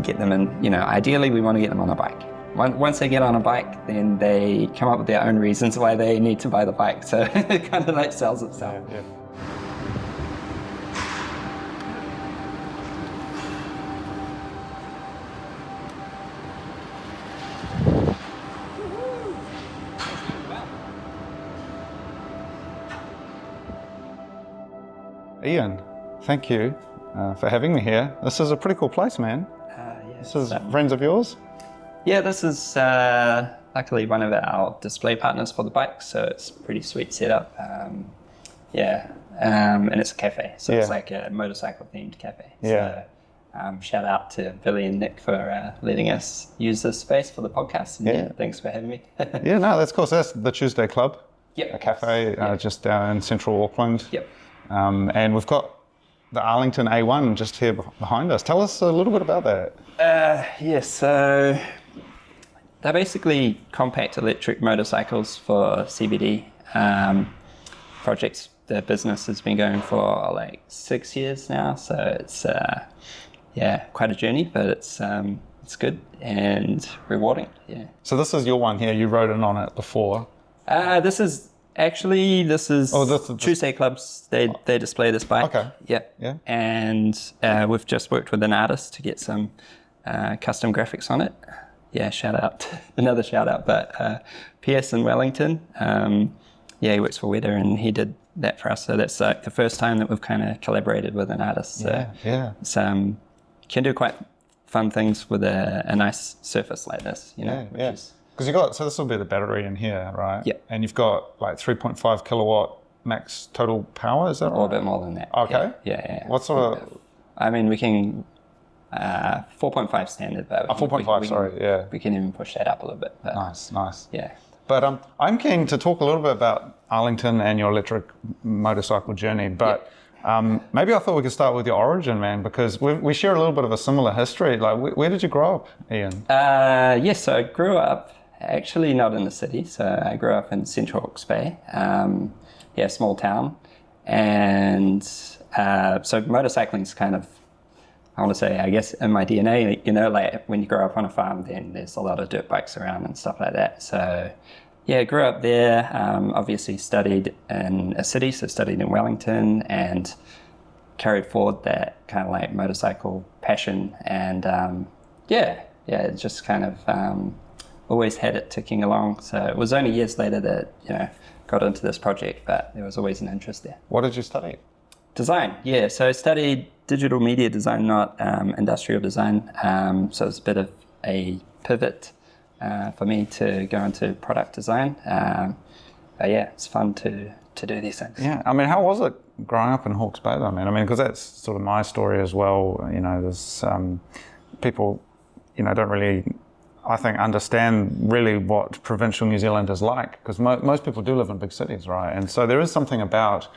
get them in, ideally we want to get them on a bike. Once they get on a bike, then they come up with their own reasons why they need to buy the bike. So it kind of like sells itself. Yeah. Ian, thank you for having me here. This is a pretty cool place, man. This is friends of yours? Yeah, this is luckily one of our display partners for the bike, so it's a pretty sweet setup. And it's a cafe, so it's like a motorcycle themed cafe. Yeah. So shout out to Billy and Nick for letting us use this space for the podcast. And thanks for having me. Yeah, no, that's cool. So that's the Tuesday Club, a cafe just down in central Auckland. Yep. And we've got the Arlington A1 just here behind us. Tell us a little bit about that. So they're basically compact electric motorcycles for CBD projects. The business has been going for like 6 years now, so it's quite a journey, but it's good and rewarding. Yeah. So this is your one here. You rode in on it before. This is Tuesday Clubs. They display this bike. Okay. Yeah. And we've just worked with an artist to get some custom graphics on it. Yeah, another shout out. But PS in Wellington, he works for Weta and he did that for us. So that's like the first time that we've kind of collaborated with an artist. So it's, can do quite fun things with a nice surface like this, Because this will be the battery in here, right? Yeah. And you've got like 3.5 kilowatt max total power, is that right? Or a bit more than that. Okay. Yeah. What sort of? I mean, we can, 4.5 standard, but 4.5, we can even push that up a little bit. But, nice. Yeah. But I'm keen to talk a little bit about Arlington and your electric motorcycle journey, but maybe I thought we could start with your origin, man, because we share a little bit of a similar history. Like, where did you grow up, Ian? So I grew up actually not in the city. So I grew up in Central Hawke's Bay, small town. And so motorcycling is kind of, I want to say, I guess, in my DNA, like when you grow up on a farm, then there's a lot of dirt bikes around and stuff like that. So I grew up there, obviously studied in a city, so studied in Wellington and carried forward that kind of like motorcycle passion. And it just kind of always had it ticking along. So it was only years later that, got into this project, but there was always an interest there. What did you study? Design, so I studied digital media design, not industrial design. So it was a bit of a pivot for me to go into product design. But it's fun to do these things. Yeah, I mean, how was it growing up in Hawke's Bay though, man? I mean, because that's sort of my story as well. There's people, don't really, I think, understand really what provincial New Zealand is like, because most people do live in big cities, right? And so there is something about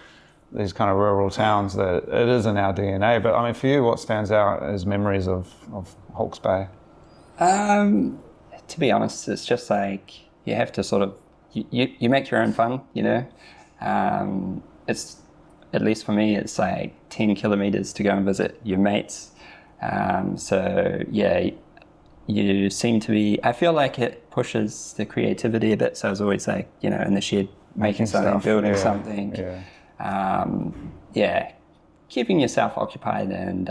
these kind of rural towns that it is in our DNA. But I mean, for you, what stands out as memories of Hawke's Bay? To be honest, it's just like you have to sort of, you make your own fun, It's, at least for me, it's like 10 kilometers to go and visit your mates. You seem to be, I feel like it pushes the creativity a bit. So I was always like, in the shed, making something, building something. Keeping yourself occupied, and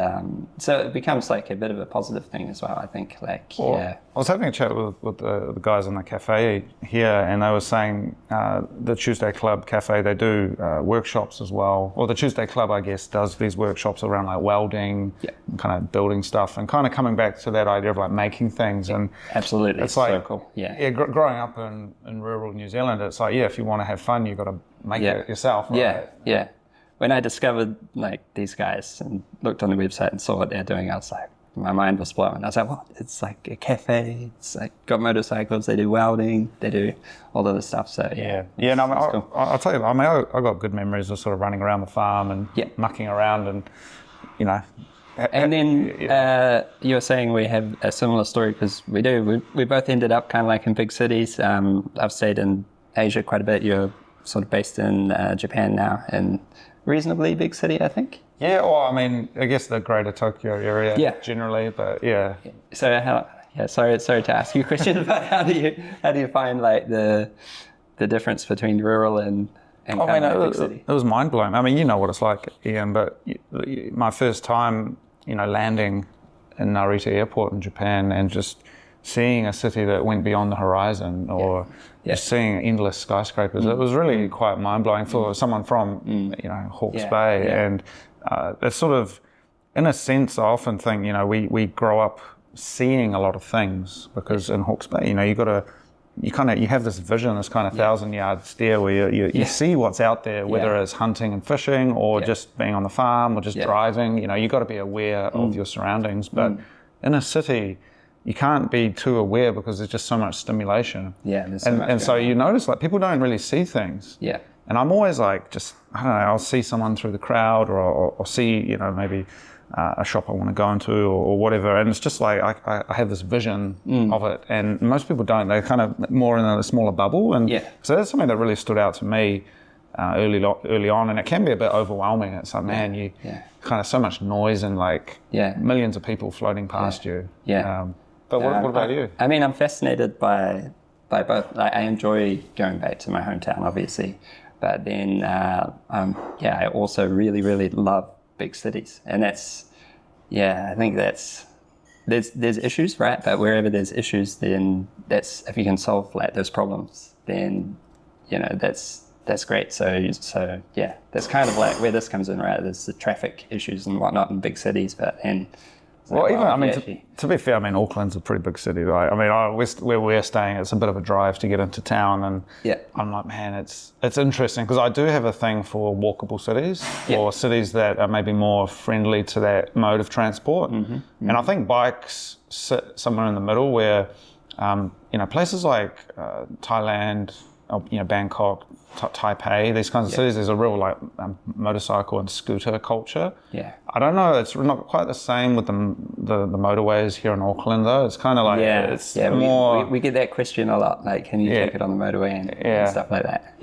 so it becomes like a bit of a positive thing as well, I think. I was having a chat with the guys in the cafe here, and they were saying the Tuesday Club Cafe, they do workshops as well. Or the Tuesday Club, I guess, does these workshops around like welding, kind of building stuff, and kind of coming back to that idea of like making things. And absolutely, it's like, so cool. Growing up in rural New Zealand, it's like, if you want to have fun, you've got to make it yourself, right? Yeah. When I discovered like these guys and looked on the website and saw what they're doing, I was like, my mind was blown. I was like, what? It's like a cafe. It's like got motorcycles. They do welding. They do all of this stuff. So cool. I'll tell you, I got good memories of sort of running around the farm and mucking around and, And then you were saying we have a similar story, because we do. We both ended up kind of like in big cities. I've stayed in Asia quite a bit. You're sort of based in Japan now, and reasonably big city, I think. Yeah, well, I mean, I guess the greater Tokyo area generally, but yeah. So sorry to ask you a question, but how do you find like the difference between rural and kind of big city? It was mind blowing. I mean, you know what it's like, Ian, but my first time, landing in Narita Airport in Japan and just seeing a city that went beyond the horizon, or just seeing endless skyscrapers, it was really quite mind blowing for someone from Hawke's Bay, and it's sort of, in a sense, I often think we grow up seeing a lot of things because in Hawke's Bay, you have this vision, this kind of 1,000-yard stare where you see what's out there, whether it's hunting and fishing or just being on the farm or just driving. You've got to be aware of your surroundings. But in a city, you can't be too aware because there's just so much stimulation. Yeah, there's so much. And so you notice like people don't really see things. Yeah. And I'm always like, I don't know, I'll see someone through the crowd or see, maybe a shop I want to go into or whatever, and it's just like I have this vision of it, and most people don't. They're kind of more in a smaller bubble, and so that's something that really stood out to me early on, and it can be a bit overwhelming. It's like, man, you kind of so much noise and like millions of people floating past you. But what about you? I mean, I'm fascinated by both. Like, I enjoy going back to my hometown, obviously, but then I also really, really love big cities, and that's I think there's issues, right? But wherever there's issues, then that's, if you can solve like those problems, then that's great. So that's kind of like where this comes in, right? There's the traffic issues and whatnot in big cities, but then to be fair, I mean, Auckland's a pretty big city, right? I mean, where we're staying, it's a bit of a drive to get into town, and I'm like, man, it's interesting because I do have a thing for walkable cities, or cities that are maybe more friendly to that mode of transport. And I think bikes sit somewhere in the middle where, places like Thailand, Bangkok, Taipei, these kinds of cities, there's a real like motorcycle and scooter culture. I don't know, it's not quite the same with the motorways here in Auckland though. It's kind of like it's more. We get that question a lot, like, can you take it on the motorway and stuff like that.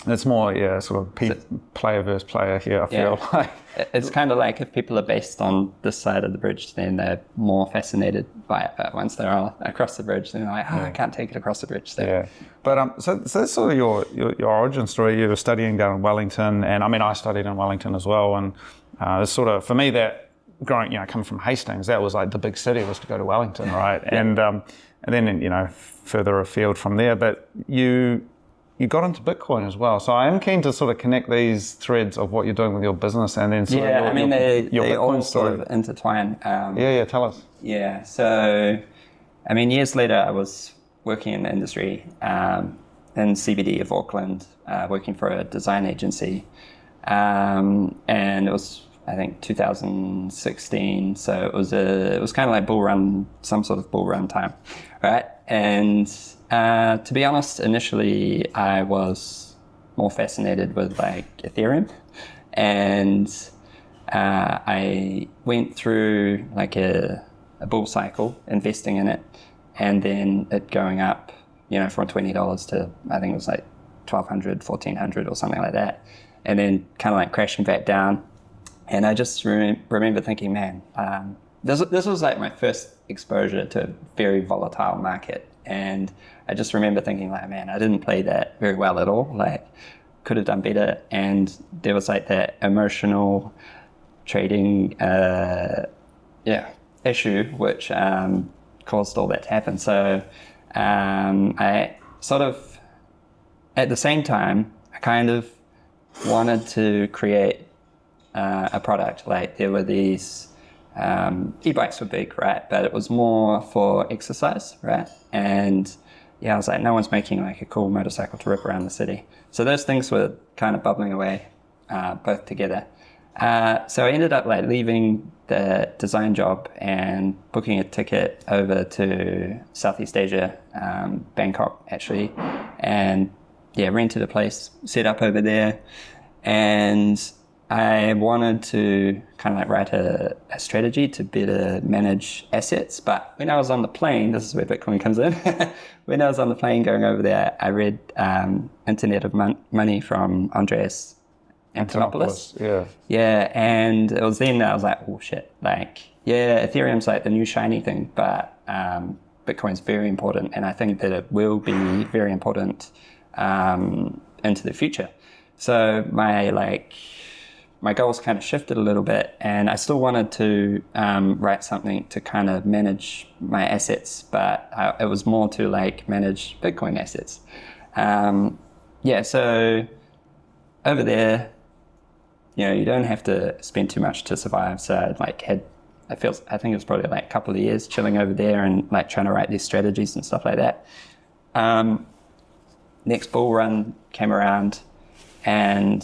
It's more sort of player versus player here, I feel like. It's kind of like if people are based on this side of the bridge, then they're more fascinated by it. But once they're all across the bridge, then they're like, I can't take it across the bridge. So. But so that's sort of your origin story. You were studying down in Wellington, and I mean, I studied in Wellington as well. And it's sort of, for me, that growing, coming from Hastings, that was like the big city was to go to Wellington, right? And then, further afield from there. But you got into Bitcoin as well. So I am keen to sort of connect these threads of what you're doing with your business and then sort of they all sort of intertwine. Tell us. Yeah, so, I mean, years later, I was working in the industry in CBD of Auckland, working for a design agency. And it was, I think, 2016. So it was kind of like some sort of bull run time, right? And to be honest, initially I was more fascinated with like Ethereum, and I went through like a bull cycle investing in it, and then it going up, from $20 to, I think it was like $1,200, $1,400 or something like that, and then kind of like crashing back down. And I just remember thinking, man, this was like my first exposure to a very volatile market. And I just remember thinking like, man, I didn't play that very well at all. Like, could have done better. And there was like that emotional trading issue, which caused all that to happen. So I sort of, at the same time, I kind of wanted to create a product. Like, there were these e-bikes were big, right? But it was more for exercise, right? And I was like, no one's making like a cool motorcycle to rip around the city. So those things were kind of bubbling away, both together. So I ended up like leaving the design job and booking a ticket over to Southeast Asia, Bangkok actually, and rented a place, set up over there, and I wanted to kind of like write a strategy to better manage assets. But when I was on the plane, this is where Bitcoin comes in. When I was on the plane going over there, I read Internet of Money from Andreas Antonopoulos. Yeah. Yeah, and it was then that I was like, oh shit, like, yeah, Ethereum's like the new shiny thing, but Bitcoin's very important, and I think that it will be very important into the future. So my goals kind of shifted a little bit, and I still wanted to write something to kind of manage my assets, but it was more to like manage Bitcoin assets. So over there, you know, you don't have to spend too much to survive. So I think it was probably like a couple of years chilling over there and like trying to write these strategies and stuff like that. Next bull run came around and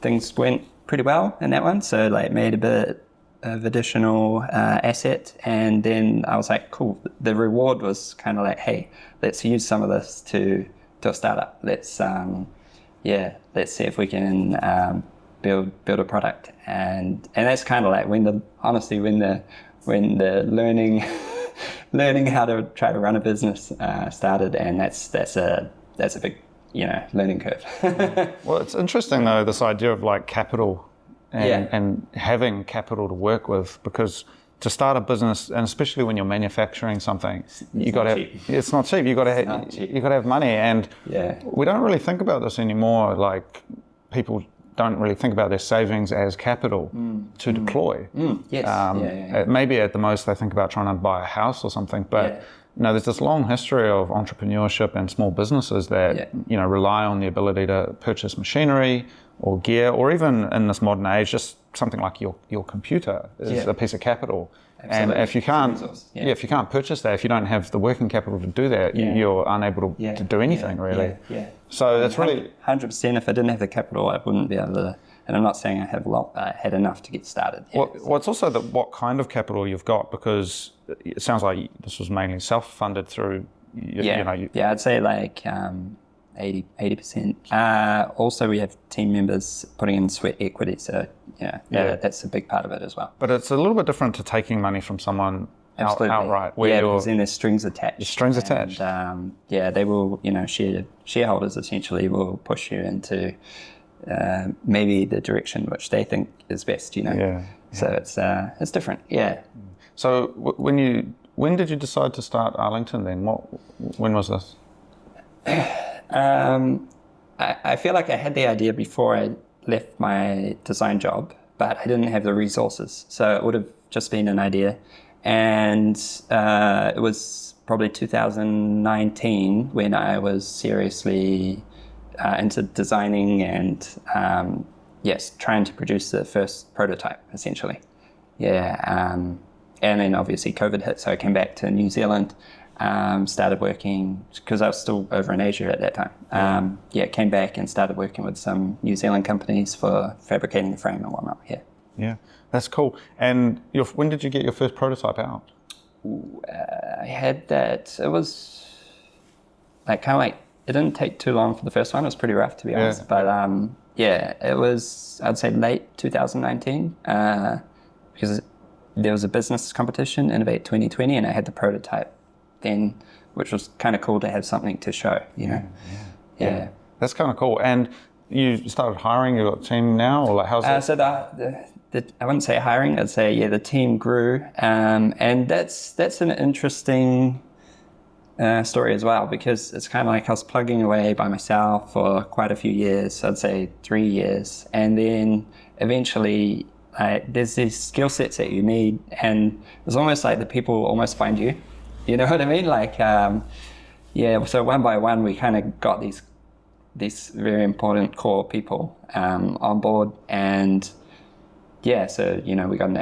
things went pretty well in that one. So like made a bit of additional asset, and then I was like, cool. The reward was kind of like, hey, let's use some of this to a startup. Let's see if we can build a product, and that's kind of like when the learning how to try to run a business started, and that's a big, you know, learning curve. Well, it's interesting though, this idea of like capital and having capital to work with, because to start a business, and especially when you're manufacturing something, it's not cheap. You got to have money, and we don't really think about this anymore. Like, people don't really think about their savings as capital to deploy. Yes. Maybe at the most they think about trying to buy a house or something, but you know, there's this long history of entrepreneurship and small businesses that you know, rely on the ability to purchase machinery or gear, or even in this modern age, just something like your computer is a piece of capital. Absolutely. And if you can't, if you can't purchase that, if you don't have the working capital to do that, you're unable to do anything really. So that's really 100%. If I didn't have the capital, I wouldn't be able to. And I'm not saying I had enough to get started. Well, it's also what kind of capital you've got, because it sounds like this was mainly self-funded through. I'd say like 80%. Also, we have team members putting in sweat equity, so that's a big part of it as well. But it's a little bit different to taking money from someone outright. Because then there's strings attached. And, they will, you know, shareholders essentially will push you into maybe the direction which they think is best, you know. So it's different. So when did you decide to start Arlington then? When was this? I feel like I had the idea before I left my design job, but I didn't have the resources. So it would have just been an idea. And it was probably 2019 when I was seriously into designing and trying to produce the first prototype, essentially. And then obviously COVID hit, so I came back to New Zealand. Started working, because I was still over in Asia at that time. Came back and started working with some New Zealand companies for fabricating the frame and whatnot. Yeah, that's cool. And when did you get your first prototype out? I had that. It was it didn't take too long for the first one. It was pretty rough, to be honest. But it was, I'd say, late 2019, because there was a business competition, Innovate 2020, and I had the prototype then, which was kind of cool to have something to show, you know. Yeah. That's kind of cool. And you started hiring, you got a team now, or like how's it? So I wouldn't say hiring, I'd say the team grew, and that's an interesting story as well, because it's kind of like I was plugging away by myself for quite a few years. I'd say 3 years, and then eventually there's these skill sets that you need, and it's almost like the people almost find you. You know what I mean? So one by one, we kind of got these very important core people on board, and so, you know, we got an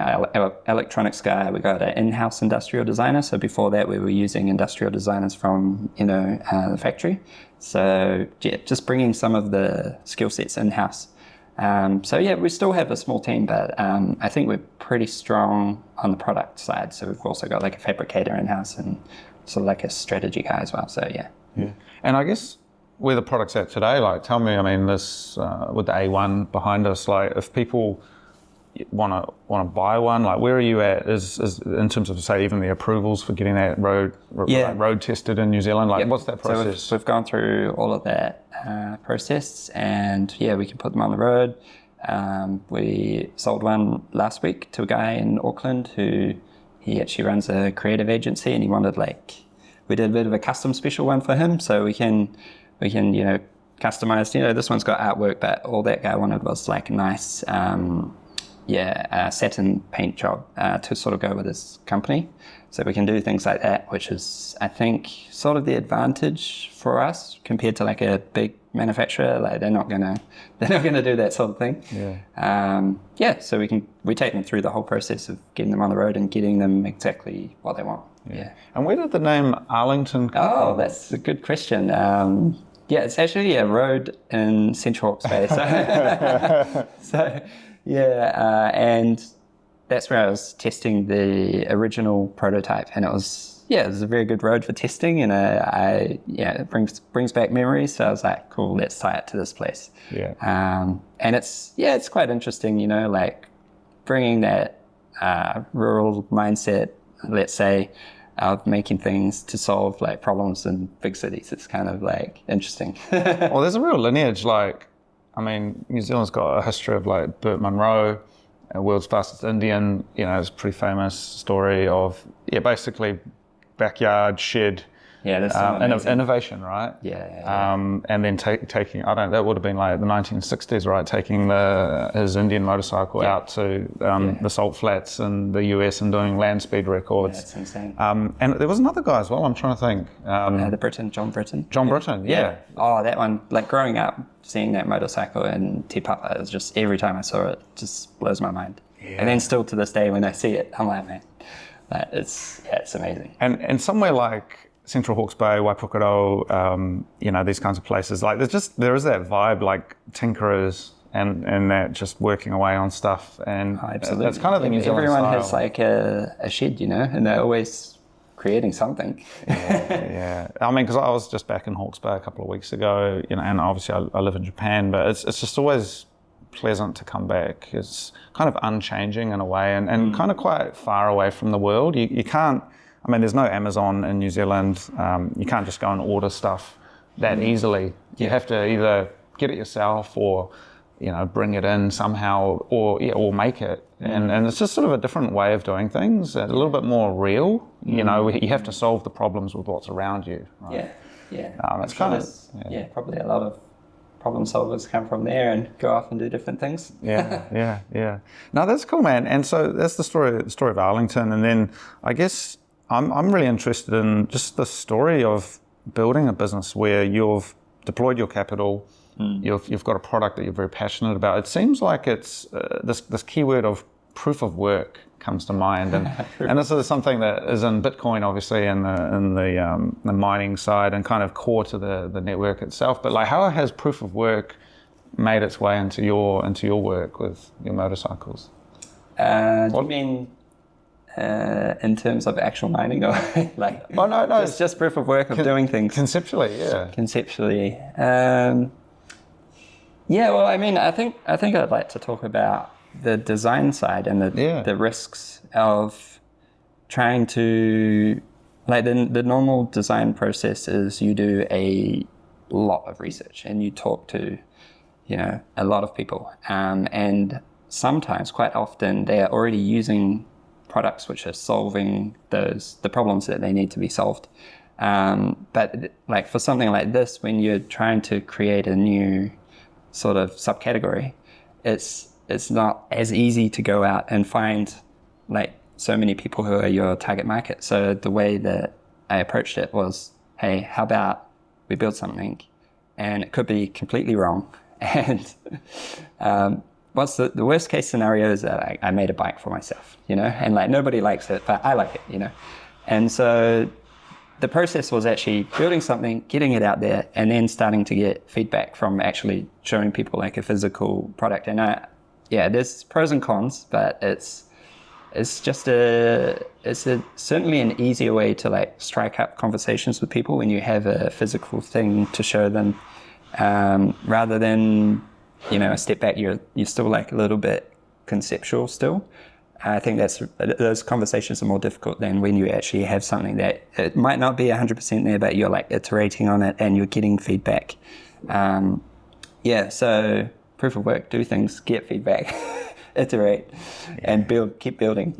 electronics guy, we got an in-house industrial designer. So before that, we were using industrial designers from, you know, the factory. So just bringing some of the skill sets in-house. We still have a small team, but I think we're pretty strong on the product side. So we've also got like a fabricator in-house and sort of like a strategy guy as well. So yeah. And I guess where the product's at today, like, tell me, I mean, this with the A1 behind us, like, if people want to buy one, like, where are you at? Is in terms of, say, even the approvals for getting that road tested in New Zealand? Like, what's that process? So we've gone through all of that process, and we can put them on the road. We sold one last week to a guy in Auckland who he actually runs a creative agency, and he wanted we did a bit of a custom special one for him, so we can customize. This one's got artwork, but all that guy wanted was a nice satin paint job to sort of go with his company. So we can do things like that, which is, I think, sort of the advantage for us compared to a big manufacturer. They're not gonna do that sort of thing. So we take them through the whole process of getting them on the road and getting them exactly what they want. And where did the name Arlington come from? Oh, that's a good question. It's actually a road in Central Hawke's Bay. And that's where I was testing the original prototype, and it was a very good road for testing, and it brings back memories. So I was like, cool, let's tie it to this place. And it's quite interesting, bringing that rural mindset, let's say, of making things to solve problems in big cities. It's kind of interesting. Well, there's a real lineage. New Zealand's got a history of Burt Munro, world's fastest Indian. It's a pretty famous story of basically backyard shed. That's innovation, right? And then taking, that would have been the 1960s, right? Taking his Indian motorcycle out to the salt flats in the US and doing land speed records. That's insane. And there was another guy as well, I'm trying to think. John Britton. John Britton, yeah. Oh, that one, growing up, seeing that motorcycle in Te Papa, it was just, every time I saw it, just blows my mind. And then still to this day, when I see it, I'm like, man, it's amazing. And somewhere like Central Hawke's Bay, Waipukaro, these kinds of places, there is that vibe, tinkerers and that just working away on stuff, and that's kind of the New Zealand everyone style. has a shed, and they're always creating something. Because I was just back in Hawke's Bay a couple of weeks ago, and obviously I live in Japan, but it's just always pleasant to come back. It's kind of unchanging in a way, and kind of quite far away from the world. You can't. There's no Amazon in New Zealand. You can't just go and order stuff that easily. You have to either get it yourself or, bring it in somehow or make it. And it's just sort of a different way of doing things, a little bit more real. You have to solve the problems with what's around you. Right? It's probably a lot of problem solvers come from there and go off and do different things. No, that's cool, man. And so that's the story of Arlington. And then I guess I'm really interested in just the story of building a business where you've deployed your capital, you've got a product that you're very passionate about. It seems like it's this keyword of proof of work comes to mind, and this is something that is in Bitcoin, obviously, in the mining side, and kind of core to the network itself. But how has proof of work made its way into your work with your motorcycles? Do you mean in terms of actual mining, or no, it's just proof of work of doing things conceptually? Conceptually. Well, I think I'd like to talk about the design side and the risks of trying to, the normal design process is you do a lot of research and you talk to, a lot of people, and sometimes, quite often, they are already using products which are solving the problems that they need to be solved. But for something like this, when you're trying to create a new sort of subcategory, it's not as easy to go out and find so many people who are your target market. So the way that I approached it was, hey, how about we build something and it could be completely wrong. And what's the worst case scenario is that I made a bike for myself, and nobody likes it, but I like it, And so the process was actually building something, getting it out there, and then starting to get feedback from actually showing people a physical product. And there's pros and cons, but it's certainly an easier way to strike up conversations with people when you have a physical thing to show them, rather than a step back. You're still a little bit conceptual still. I think those conversations are more difficult than when you actually have something that it might not be 100% there, but you're iterating on it and you're getting feedback. So proof of work, do things, get feedback, iterate, and keep building,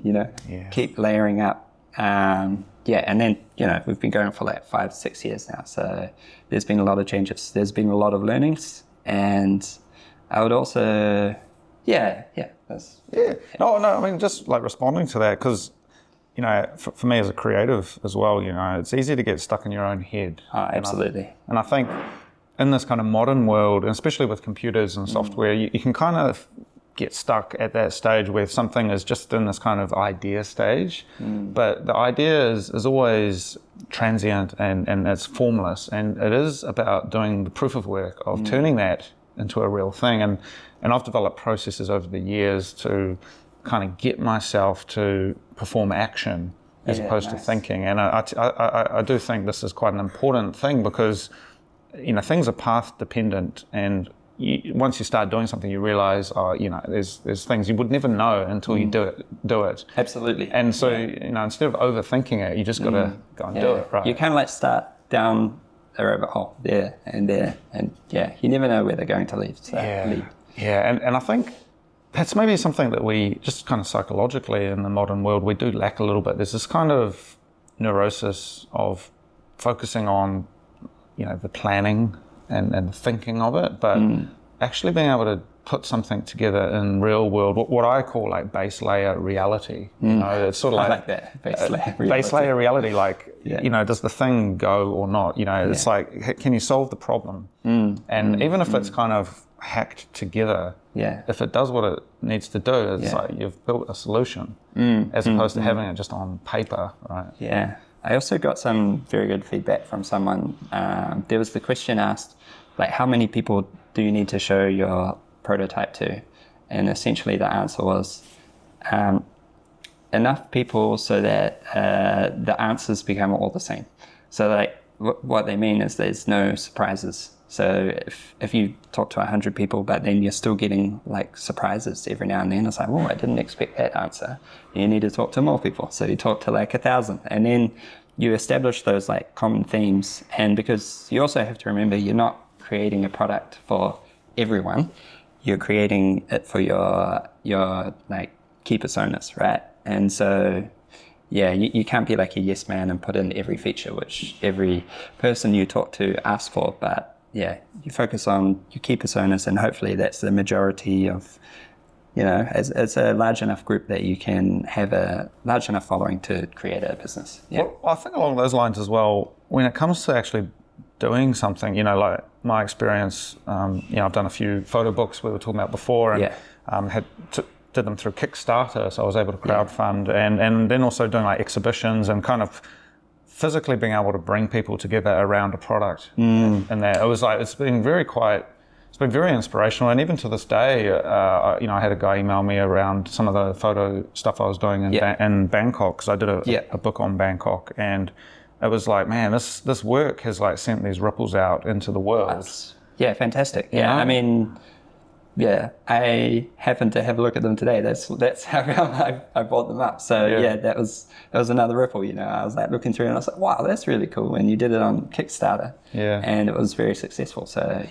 keep layering up. And then, we've been going for like 5-6 years now. So there's been a lot of changes. There's been a lot of learnings. And I would also, No, I mean, just like responding to that, because, for me as a creative as well, it's easy to get stuck in your own head. Oh, absolutely. And I think in this kind of modern world, and especially with computers and software, you can kind of get stuck at that stage where something is just in this kind of idea stage. But the idea is always transient and it's formless. And it is about doing the proof of work of turning that into a real thing. And I've developed processes over the years to kind of get myself to perform action as opposed to thinking. And I do think this is quite an important thing because, things are path dependent, and once you start doing something, you realize, there's things you would never know until you do it. Absolutely. And so, instead of overthinking it, you just got to go and do it, right? You kind of like start down a rabbit hole there, and you never know where they're going to lead. So lead. And I think that's maybe something that we just kind of psychologically in the modern world, we do lack a little bit. There's this kind of neurosis of focusing on, the planning and the thinking of it, but actually being able to put something together in real world, what I call like base layer reality. It's sort of I like that, base layer reality. Base layer reality, like, does the thing go or not? It's like, can you solve the problem? And even if it's kind of hacked together, if it does what it needs to do, it's like you've built a solution as opposed to having it just on paper, right? Yeah. I also got some very good feedback from someone. There was the question asked, like, how many people do you need to show your prototype to? And essentially the answer was enough people so that the answers become all the same. So like what they mean is there's no surprises. So if you talk to 100 people, but then you're still getting like surprises every now and then, it's like, I didn't expect that answer. You need to talk to more people. So you talk to like 1,000, and then you establish those like common themes. And because you also have to remember, you're not creating a product for everyone. You're creating it for your like key personas, right? And so you can't be like a yes man and put in every feature which every person you talk to asks for, but you focus on your key personas, and hopefully that's the majority of, it's a large enough group that you can have a large enough following to create a business. Well, I think along those lines as well, when it comes to actually doing something, like my experience, I've done a few photo books we were talking about before, and did them through Kickstarter, so I was able to crowdfund, and then also doing like exhibitions and kind of physically being able to bring people together around a product. And that it was like, it's been very inspirational. And even to this day, I had a guy email me around some of the photo stuff I was doing in Bangkok, because I did a book on Bangkok, and it was like, man, this work has like sent these ripples out into the world. Fantastic. I mean, I happened to have a look at them today. That's how I brought them up. So that was another ripple. I was like looking through, and I was like, wow, that's really cool. And you did it on Kickstarter, and it was very successful. So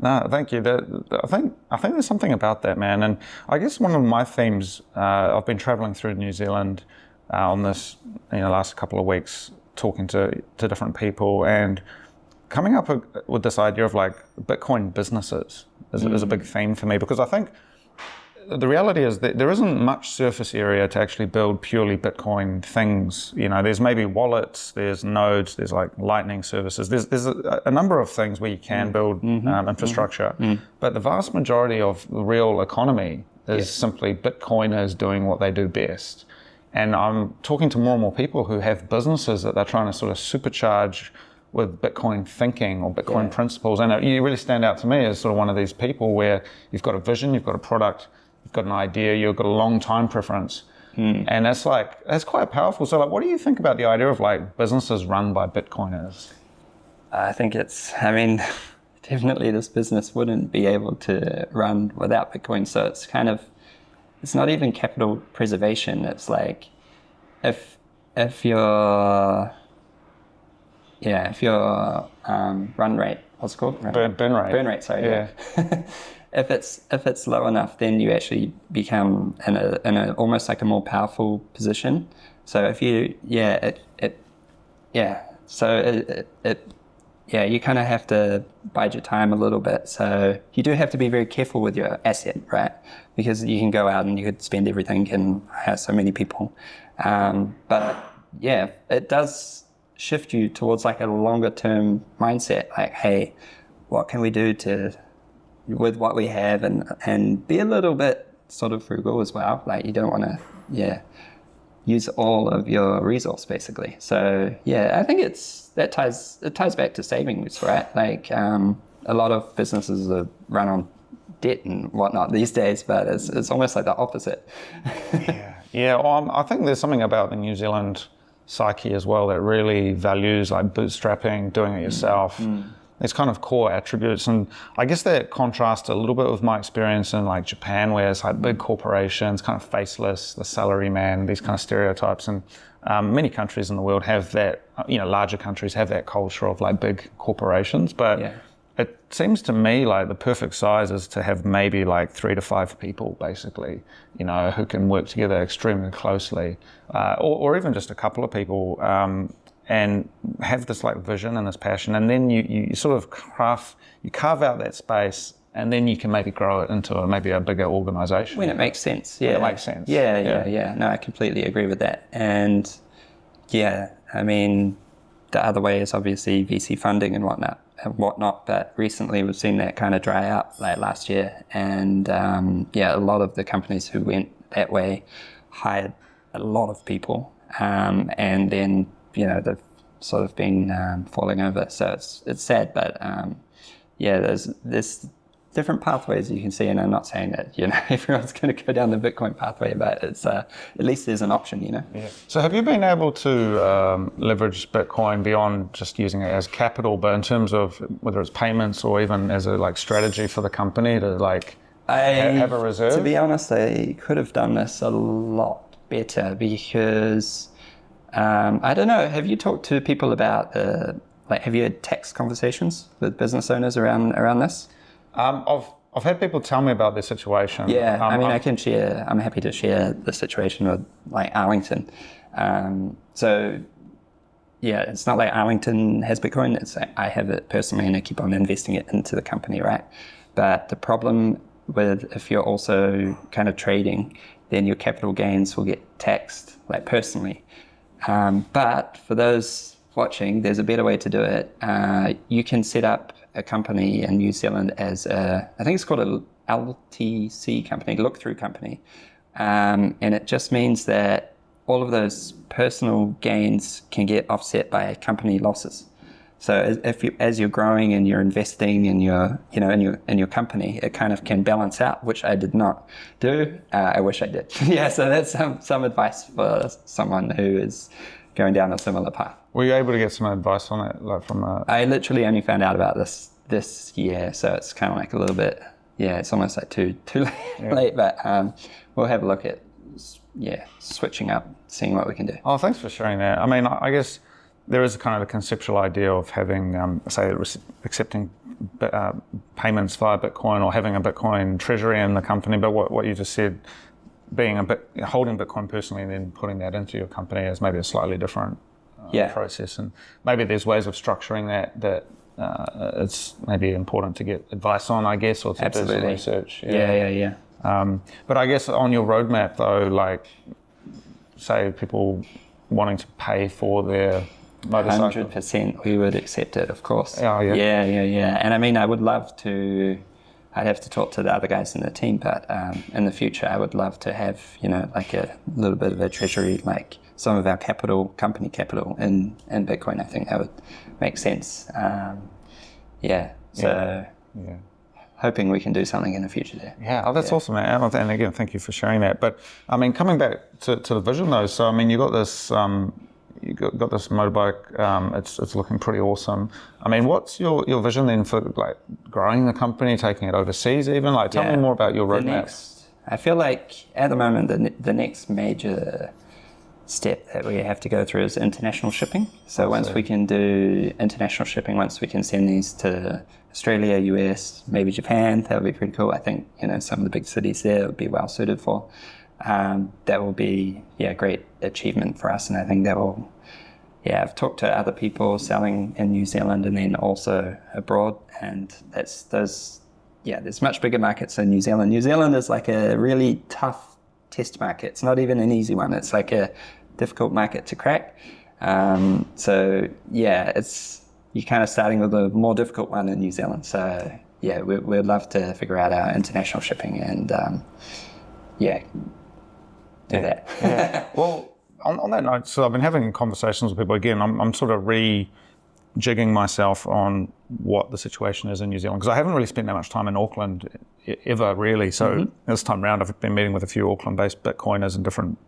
no, thank you. I think there's something about that, man. And I guess one of my themes, I've been traveling through New Zealand on this last couple of weeks, talking to different people, and coming up with this idea of like Bitcoin businesses is a big theme for me, because I think the reality is that there isn't much surface area to actually build purely Bitcoin things. There's maybe wallets, there's nodes, there's like lightning services. There's a number of things where you can build infrastructure, but the vast majority of the real economy is simply Bitcoiners doing what they do best. And I'm talking to more and more people who have businesses that they're trying to sort of supercharge with Bitcoin thinking or Bitcoin principles. And you really stand out to me as sort of one of these people where you've got a vision, you've got a product, you've got an idea, you've got a long time preference. And that's quite powerful. So like, what do you think about the idea of like businesses run by Bitcoiners? I think definitely this business wouldn't be able to run without Bitcoin. So it's not even capital preservation. It's like, if your run rate, what's it called? Burn rate. Burn rate, sorry. if it's low enough, then you actually become in a almost like a more powerful position. So if you, you kind of have to bide your time a little bit. So you do have to be very careful with your asset, right? Because you can go out and you could spend everything and hire so many people. But yeah, it does shift you towards like a longer term mindset. Like, hey, what can we do with what we have, and be a little bit sort of frugal as well. Like you don't want to, use all of your resource basically. So yeah, I think it ties back to savings, right? Like a lot of businesses are run on debt and whatnot these days, but it's almost like the opposite. Well, I think there's something about the New Zealand psyche as well that really values like bootstrapping, doing it yourself. These kind of core attributes, and I guess that contrasts a little bit with my experience in like Japan, where it's like big corporations, kind of faceless, the salary man, these kind of stereotypes. And many countries in the world have that, larger countries have that culture of like big corporations, but it seems to me like the perfect size is to have maybe like 3 to 5 people basically, who can work together extremely closely, or even just a couple of people, and have this like vision and this passion, and then you sort of carve out that space, and then you can maybe grow it into maybe a bigger organization. When it makes sense, yeah. It makes sense. Yeah. No, I completely agree with that. And yeah, I mean, the other way is obviously VC funding and whatnot, but recently we've seen that kind of dry up like last year. And a lot of the companies who went that way hired a lot of people, and then they've sort of been falling over. So it's sad, but there's different pathways you can see, and I'm not saying that everyone's going to go down the Bitcoin pathway, but it's at least there's an option. Yeah. So have you been able to leverage Bitcoin beyond just using it as capital, but in terms of whether it's payments or even as a like strategy for the company to like have a reserve? To be honest, I could have done this a lot better because I don't know. Have you talked to people about have you had tax conversations with business owners around this? I've had people tell me about their situation. Yeah, I can share. I'm happy to share the situation with like Arlington. So yeah, it's not like Arlington has Bitcoin. It's like I have it personally, and I keep on investing it into the company, right? But the problem with if you're also kind of trading, then your capital gains will get taxed like personally. But for those watching, there's a better way to do it. You can set up a company in New Zealand as I think it's called a LTC company, look-through company. And it just means that all of those personal gains can get offset by company losses. So as you're growing and you're investing in your company, it kind of can balance out, which I did not do. I wish I did. Yeah, so that's some advice for someone who is going down a similar path. Were you able to get some advice on it, like from I literally only found out about this year, so it's kind of like a little bit, it's almost like too late, but we'll have a look at, switching up, seeing what we can do. Oh, thanks for sharing that. I mean, I guess there is kind of a conceptual idea of having, accepting payments via Bitcoin or having a Bitcoin treasury in the company. But what you just said, holding Bitcoin personally and then putting that into your company is maybe a slightly different process. And maybe there's ways of structuring that it's maybe important to get advice on, I guess, or to do some research. Yeah. But I guess on your roadmap, though, like, say people wanting to pay for their motorcycle. 100% we would accept it, of course. Oh, yeah. Yeah. And I mean, I would love to, I'd have to talk to the other guys in the team, but in the future, I would love to have, like a little bit of a treasury, like some of our company capital in Bitcoin. I think that would make sense. Hoping we can do something in the future there. Yeah, that's awesome, man. And again, thank you for sharing that. But I mean, coming back to the vision though, so I mean, you got this motorbike. It's looking pretty awesome. I mean, what's your vision then for like growing the company, taking it overseas even? Like, tell me more about your roadmap. I feel like at the moment the next major step that we have to go through is international shipping. So once we can do international shipping, once we can send these to Australia, US, maybe Japan, that would be pretty cool. I think, some of the big cities there would be well suited for. That will be, a great achievement for us. And I think that will, I've talked to other people selling in New Zealand and then also abroad. And there's much bigger markets in New Zealand. New Zealand is like a really tough test market. It's not even an easy one. It's like a difficult market to crack. You're kind of starting with a more difficult one in New Zealand. So we'd love to figure out our international shipping and do that. Yeah. Well, on that note, so I've been having conversations with people again. I'm sort of rejigging myself on what the situation is in New Zealand, because I haven't really spent that much time in Auckland ever, really. So this time around, I've been meeting with a few Auckland-based Bitcoiners and different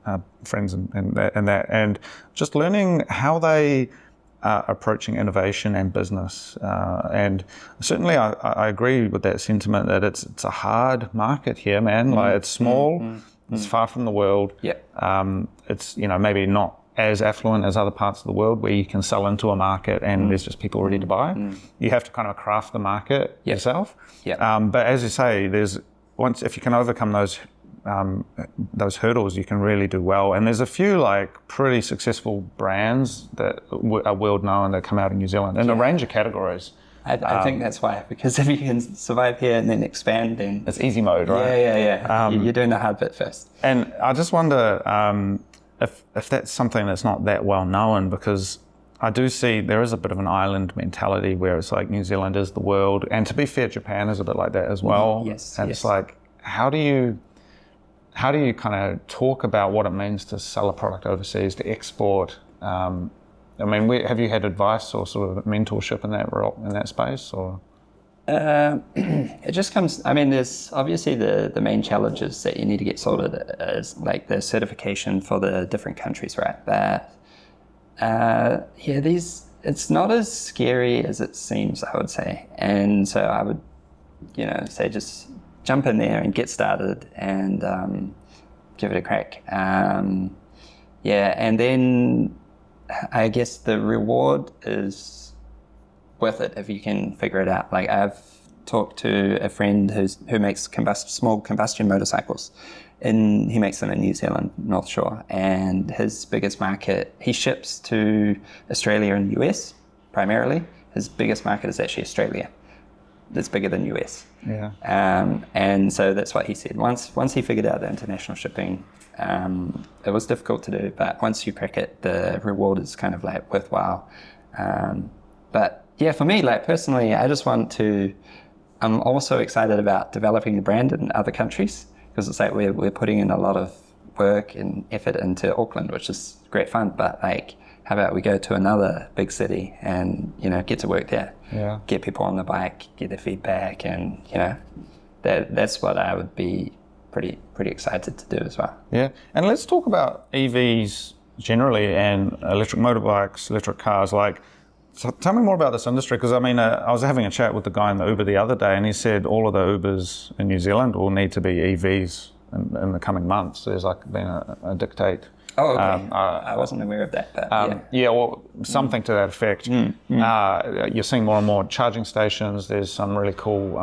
friends and just learning how they are approaching innovation and business. And certainly, I agree with that sentiment that it's a hard market here, man. Like, it's small. It's far from the world. It's maybe not as affluent as other parts of the world where you can sell into a market and there's just people ready to buy. You have to kind of craft the market yourself. But as you say, if you can overcome those hurdles, you can really do well. And there's a few like pretty successful brands that are world known that come out in New Zealand in a range of categories. I think that's why, because if you can survive here and then expand, then it's easy mode, right? Yeah. You're doing the hard bit first. And I just wonder if that's something that's not that well known, because I do see there is a bit of an island mentality where it's like New Zealand is the world, and to be fair, Japan is a bit like that as well. It's like, how do you kind of talk about what it means to sell a product overseas, to export? Have you had advice or sort of mentorship in that space, or? It just comes. There's obviously the main challenges that you need to get sorted is like the certification for the different countries, right? But it's not as scary as it seems, I would say. And so I would, say just jump in there and get started and give it a crack. And then I guess the reward is worth it if you can figure it out. Like, I've talked to a friend who makes small combustion motorcycles, and he makes them in New Zealand, North Shore. And his biggest market, he ships to Australia and US primarily. His biggest market is actually Australia. It's bigger than US. And so that's what he said. Once he figured out the international shipping, it was difficult to do, but once you crack it, the reward is kind of like worthwhile. But yeah, for me, like personally, I'm also excited about developing the brand in other countries, because it's like we're putting in a lot of work and effort into Auckland, which is great fun. But like, how about we go to another big city and, get to work there, get people on the bike, get their feedback, and, that's what I would be pretty excited to do as well. Yeah, and let's talk about EVs generally and electric motorbikes, electric cars. So tell me more about this industry, because I was having a chat with the guy in the Uber the other day, and he said all of the Ubers in New Zealand will need to be EVs in the coming months. There's been a dictate. Oh, okay. I wasn't aware of that. But something to that effect. You're seeing more and more charging stations. There's some really cool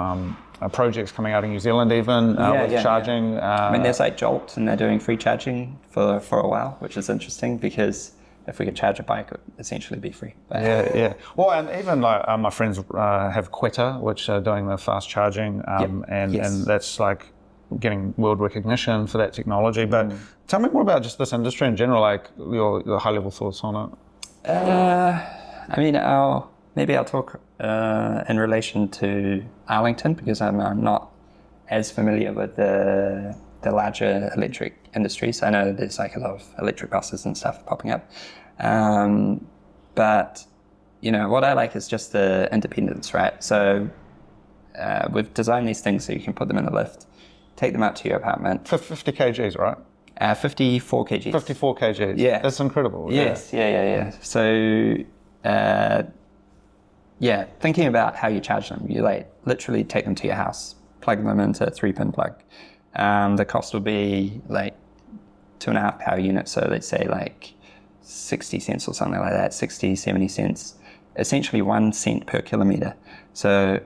projects coming out in New Zealand even with charging. There's like Jolt, and they're doing free charging for a while, which is interesting, because if we could charge a bike, it would essentially be free. Well, and even my friends have Quetta, which are doing the fast charging, and that's like getting world recognition for that technology. But tell me more about just this industry in general, like your high-level thoughts on it. Maybe I'll talk in relation to Arlington, because I'm not as familiar with the larger electric industries. I know there's like a lot of electric buses and stuff popping up. But, what I like is just the independence, right? So we've designed these things so you can put them in the lift, take them out to your apartment. 50 kgs, right? 54 kgs. 54 kgs. Yeah. That's incredible. Yes. Yeah. So, thinking about how you charge them, you literally take them to your house, plug them into a 3-pin plug. The cost will be 2.5 power units. So let's say 60 cents or something like that, 60, 70 cents, essentially 1 cent per kilometer. So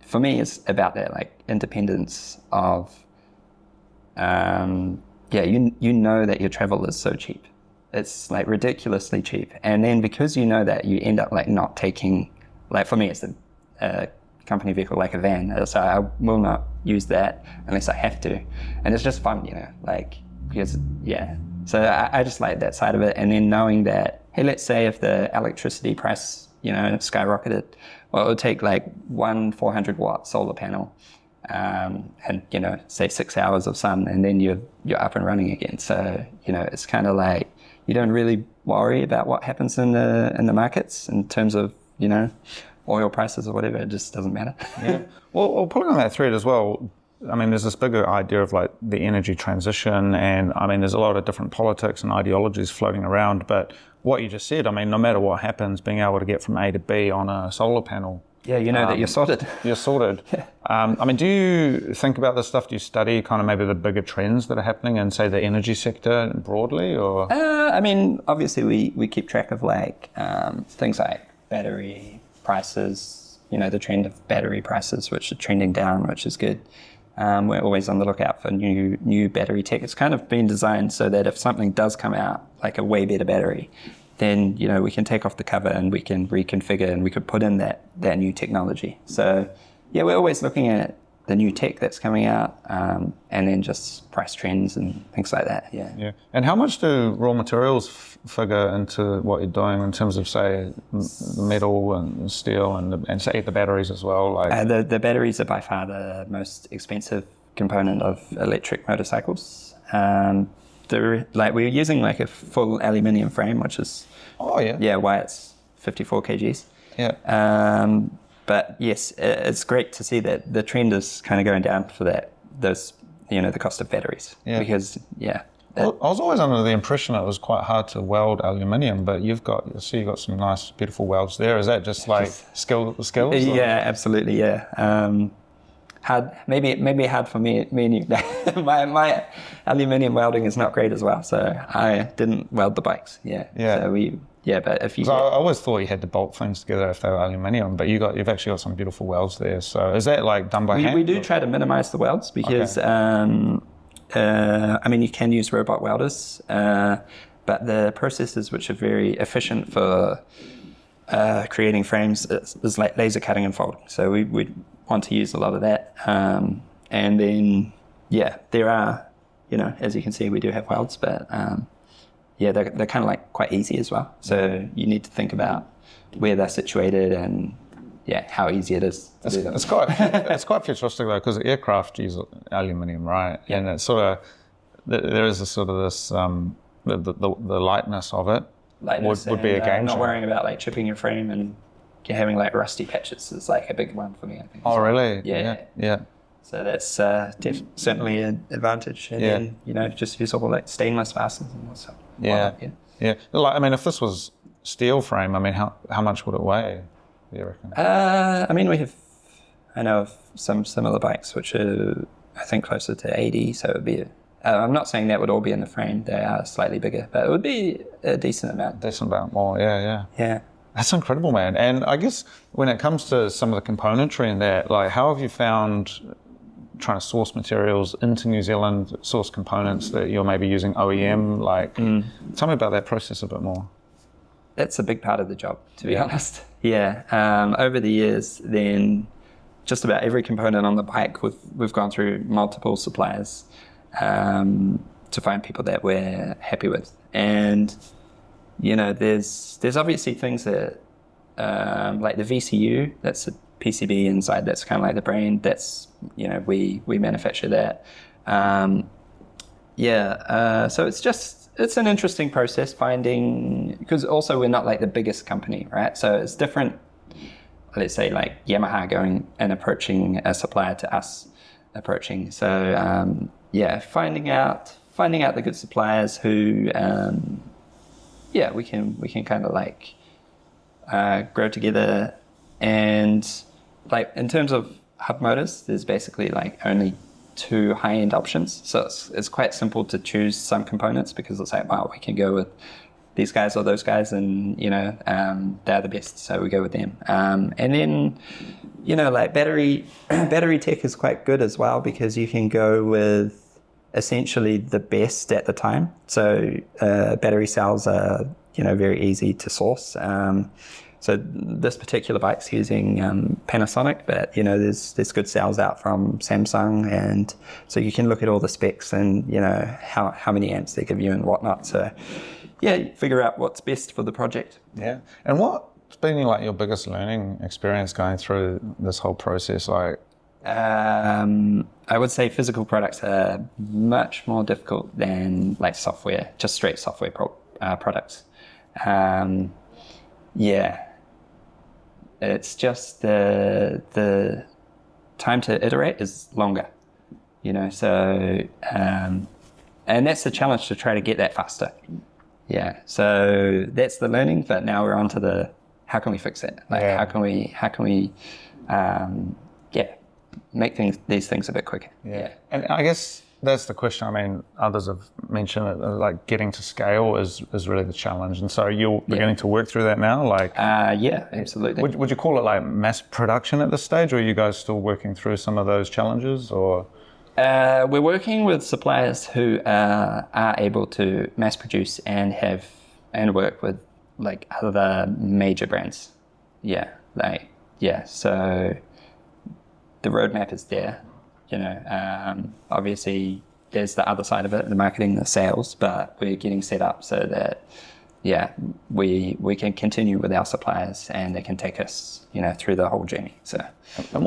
for me, it's about that, like, independence of, you know that your travel is so cheap. It's like ridiculously cheap. And then because you know that, you end up like not taking, like for me, it's a company vehicle like a van. So I will not use that unless I have to. And it's just fun, like, because, So I just like that side of it. And then knowing that, hey, let's say if the electricity price, skyrocketed, well, it would take like one 400 watt solar panel, and say 6 hours of sun, and then you're up and running again. So it's kind of like you don't really worry about what happens in the markets in terms of oil prices or whatever. It just doesn't matter. Yeah. Well, pulling on that thread as well, I mean, there's this bigger idea of like the energy transition, and I mean, there's a lot of different politics and ideologies floating around. But what you just said, I mean, no matter what happens, being able to get from A to B on a solar panel. Yeah, that you're sorted. You're sorted. Yeah. I mean, do you think about this stuff? Do you study kind of maybe the bigger trends that are happening in, say, the energy sector broadly, or? I mean, obviously we keep track of like things like battery prices. The trend of battery prices, which are trending down, which is good. We're always on the lookout for new battery tech. It's kind of been designed so that if something does come out, like a way better battery, then we can take off the cover and we can reconfigure and we could put in that new technology. So yeah, we're always looking at the new tech that's coming out, and then just price trends and things like that. Yeah. And how much do raw materials figure into what you're doing in terms of, say, metal and steel and say the batteries as well? Like the batteries are by far the most expensive component of electric motorcycles. We're using like a full aluminium frame, which is why it's 54 kgs. Yeah. But yes, it's great to see that the trend is kind of going down for those the cost of batteries. Yeah. Because I was always under the impression it was quite hard to weld aluminium, but you've got some nice, beautiful welds there. Is that just like skills? Yeah, absolutely. Yeah. Hard, maybe hard for me and you. my aluminium welding is not great as well, so I didn't weld the bikes. Yeah. So but if you, I always thought you had to bolt things together if they were aluminium, but you've actually got some beautiful welds there. So is that like done by hand? We do try to minimize the welds because I mean, you can use robot welders, but the processes which are very efficient for creating frames is like laser cutting and folding. So we want to use a lot of that. And then, there are, as you can see, we do have welds, but they're kind of like quite easy as well. So you need to think about where they're situated and how easy it is to do them. It's quite futuristic though, because aircraft use aluminium, right? Yeah. And it's sort of, there is a sort of this, the lightness of it would be a game changer. Not worrying about like chipping your frame and having like rusty patches is like a big one for me, I think. Oh, really? Yeah. So that's certainly an advantage. And then, just use all like stainless fasteners and stuff. Yeah. Like, I mean, if this was steel frame, I mean, how much would it weigh, do you reckon? I mean, I know of some similar bikes which are, I think, closer to 80. So it would be, I'm not saying that would all be in the frame. They are slightly bigger, but it would be a decent amount. Decent amount more, yeah. Yeah. That's incredible, man. And I guess when it comes to some of the componentry in that, like, how have you found trying to source materials into New Zealand, source components that you're maybe using OEM? Like, tell me about that process a bit more. That's a big part of the job, to be honest. Yeah. Over the years, then just about every component on the bike, we've gone through multiple suppliers to find people that we're happy with. And there's obviously things that like the VCU, that's a PCB inside, that's kind of like the brain, that's we manufacture that. So it's an interesting process finding, because also we're not like the biggest company, right? So it's different, let's say like Yamaha going and approaching a supplier to us approaching. So finding out the good suppliers who we can kind of like grow together. And like in terms of hub motors, there's basically like only 2 high-end options. So it's quite simple to choose some components, because it's like, wow, we can go with these guys or those guys, and they're the best, so we go with them. And then like battery tech is quite good as well, because you can go with essentially the best at the time. So battery cells are very easy to source. So this particular bike's using Panasonic, but there's good cells out from Samsung, and so you can look at all the specs and how many amps they give you and whatnot. So yeah, figure out what's best for the project. Yeah. And what's been like your biggest learning experience going through this whole process? Like, I would say physical products are much more difficult than like software, just straight software products. Yeah. It's just the time to iterate is longer, so, and that's the challenge, to try to get that faster. Yeah. So that's the learning, but now we're on to how can we fix it? Like, how can we, make these things a bit quicker. Yeah. And I guess that's the question. I mean, others have mentioned it, like getting to scale is really the challenge. And so you're beginning to work through that now? Like, yeah, absolutely. Would you call it like mass production at this stage, or are you guys still working through some of those challenges, or? We're working with suppliers who are able to mass produce and work with like other major brands. Yeah. So the roadmap is there. Obviously there's the other side of it, the marketing, the sales, but we're getting set up so that, we can continue with our suppliers and they can take us, through the whole journey. So. And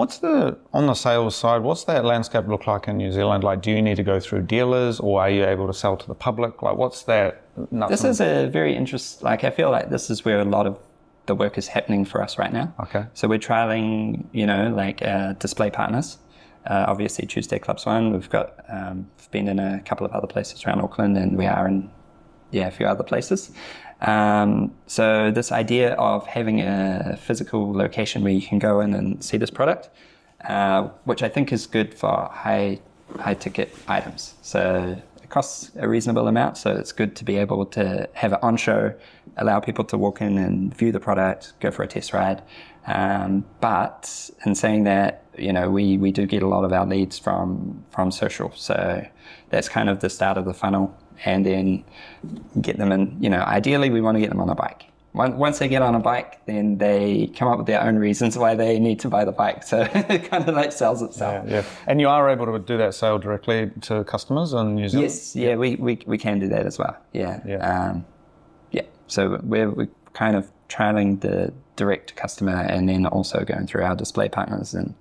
on the sales side, what's that landscape look like in New Zealand? Like, do you need to go through dealers, or are you able to sell to the public? Like, what's that? This is a very interesting, I feel like this is where a lot of the work is happening for us right now. Okay. So we're trialing, display partners. Obviously Tuesday Club's one. We've been in a couple of other places around Auckland, and we are in a few other places. So this idea of having a physical location where you can go in and see this product, which I think is good for high ticket items. So it costs a reasonable amount, so it's good to be able to have it on show, allow people to walk in and view the product, go for a test ride. But in saying that, we do get a lot of our leads from social. So that's kind of the start of the funnel, and then get them in, ideally we want to get them on a bike. Once they get on a bike, then they come up with their own reasons why they need to buy the bike. So it kind of like sells itself. Yeah. And you are able to do that sale directly to customers in New Zealand? Yes, we can do that as well. Yeah. So we're kind of trialing the direct to customer, and then also going through our display partners, and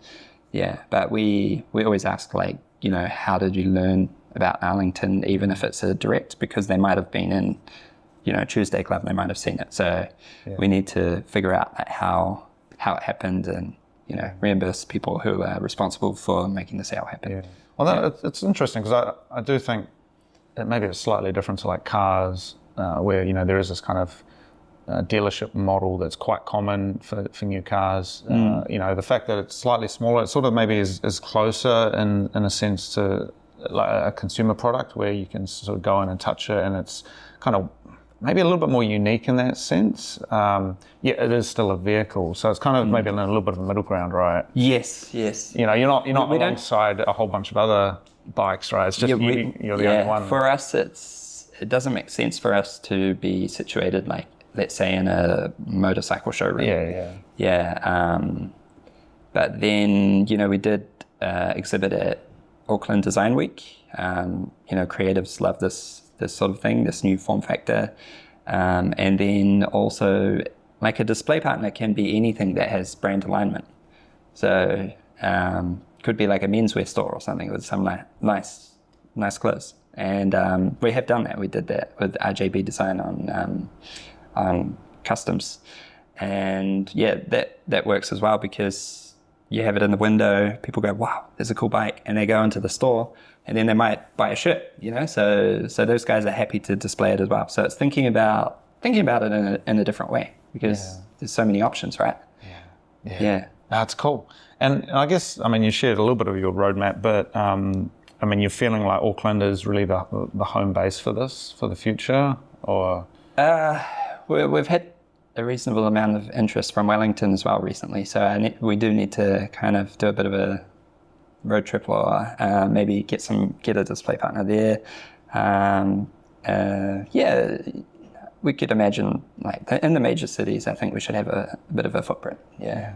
but we always ask, like, how did you learn about Arlington, even if it's a direct, because they might have been in Tuesday Club, and they might have seen it. So we need to figure out how it happened, and reimburse people who are responsible for making the sale happen. Yeah. Well, it's interesting, because I do think that maybe it's slightly different to like cars, where there is this kind of dealership model that's quite common for new cars. The fact that it's slightly smaller, it sort of maybe is closer in a sense to like a consumer product, where you can sort of go in and touch it, and it's kind of maybe a little bit more unique in that sense. It is still a vehicle, so it's kind of maybe in a little bit of a middle ground, right? Yes. You're not alongside a whole bunch of other bikes, right? It's just you're the only one. For us, it doesn't make sense for us to be situated, like, let's say, in a motorcycle showroom. But then, we did exhibit at Auckland Design Week. Creatives love this sort of thing, this new form factor. And then also, like, a display partner can be anything that has brand alignment. So could be like a menswear store or something with some nice clothes. And we have done that. We did that with RJB Design on customs, and that works as well, because you have it in the window, people go, wow, there's a cool bike, and they go into the store, and then they might buy a shirt, so those guys are happy to display it as well. So it's thinking about it in a different way, because there's so many options, right? That's cool. And I guess, you shared a little bit of your roadmap, but you're feeling like Auckland is really the home base for this, for the future, or? We've had a reasonable amount of interest from Wellington as well recently, so we do need to kind of do a bit of a road trip or maybe get a display partner there. Yeah, we could imagine like in the major cities. I think we should have a bit of a footprint. Yeah.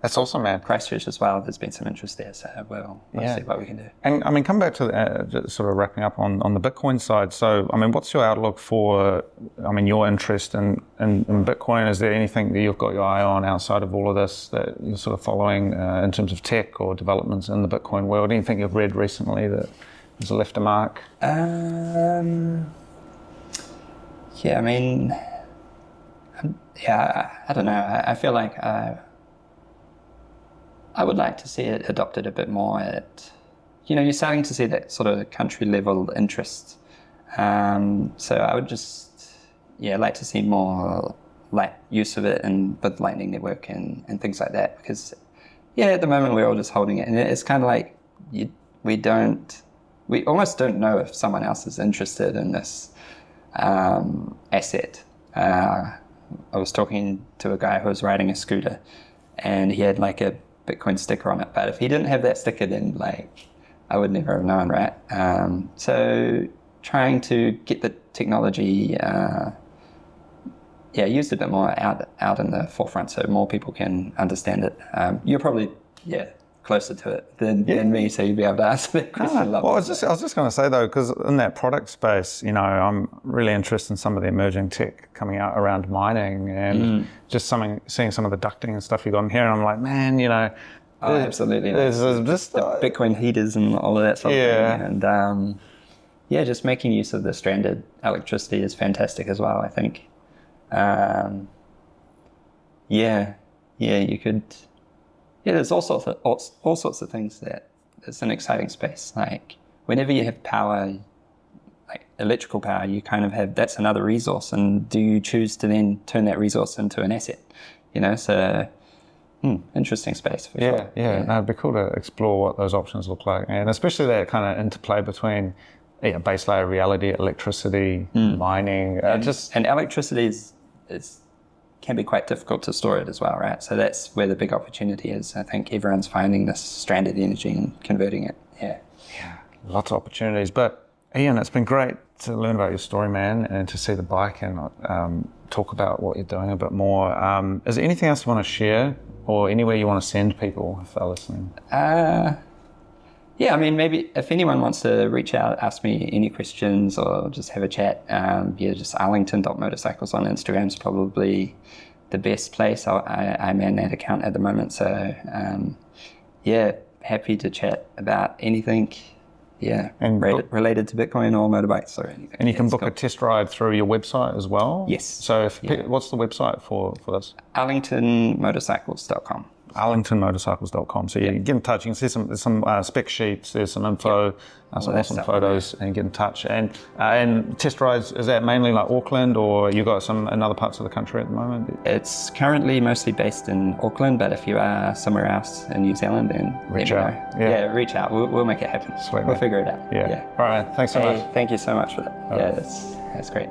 That's awesome, man. Christchurch as well. There's been some interest there, so we'll see what we can do. And I mean, come back to just sort of wrapping up on the Bitcoin side. So, I mean, what's your outlook for, I mean, your interest in Bitcoin? Is there anything that you've got your eye on outside of all of this that you're sort of following in terms of tech or developments in the Bitcoin world? Anything you've read recently that has left a mark? Yeah, I mean, I don't know. I feel like I would like to see it adopted a bit more. You're starting to see that sort of country level interest. So I would just, like to see more use of it with Lightning Network and things like that. Because, at the moment we're all just holding it, and it's kind of like we almost don't know if someone else is interested in this asset. I was talking to a guy who was riding a scooter, and he had like a Bitcoin sticker on it, but if he didn't have that sticker, then I would never have known, right? So trying to get the technology used a bit more out in the forefront so more people can understand it. You're probably closer to it than me, so you'd be able to answer that question. Well, I was just going to say though, because in that product space, I'm really interested in some of the emerging tech coming out around mining and just seeing some of the ducting and stuff you got in here, and I'm like, man, absolutely. There's just the Bitcoin heaters and all of that sort of thing, and just making use of the stranded electricity is fantastic as well. I think, you could. Yeah, there's all sorts of things that it's an exciting space. Like whenever you have power, like electrical power, you kind of that's another resource. And do you choose to then turn that resource into an asset? So interesting space for sure. Yeah. No, it'd be cool to explore what those options look like, and especially that kind of interplay between base layer reality, electricity, mining, and electricity can be quite difficult to store it as well, right? So that's where the big opportunity is. I think everyone's finding this stranded energy and converting it. Yeah, lots of opportunities. But Ian, it's been great to learn about your story, man, and to see the bike and talk about what you're doing a bit more. Is there anything else you want to share, or anywhere you want to send people if they're listening? I mean, maybe if anyone wants to reach out, ask me any questions or just have a chat, just arlington.motorcycles on Instagram is probably the best place. I man that account at the moment. So, happy to chat about anything, and related to Bitcoin or motorbikes or anything. And you can book a test ride through your website as well? Yes. So what's the website for this? arlingtonmotorcycles.com. arlingtonmotorcycles.com. So you get in touch. You can see some spec sheets. There's some info, some awesome photos, and get in touch. And test rides, is that mainly like Auckland, or you got some in other parts of the country at the moment? It's currently mostly based in Auckland, but if you are somewhere else in New Zealand, then reach out. Yeah, reach out. We'll make it happen. Sweet, we'll figure it out. Yeah. All right. Thanks so much. Thank you so much for that. That's great.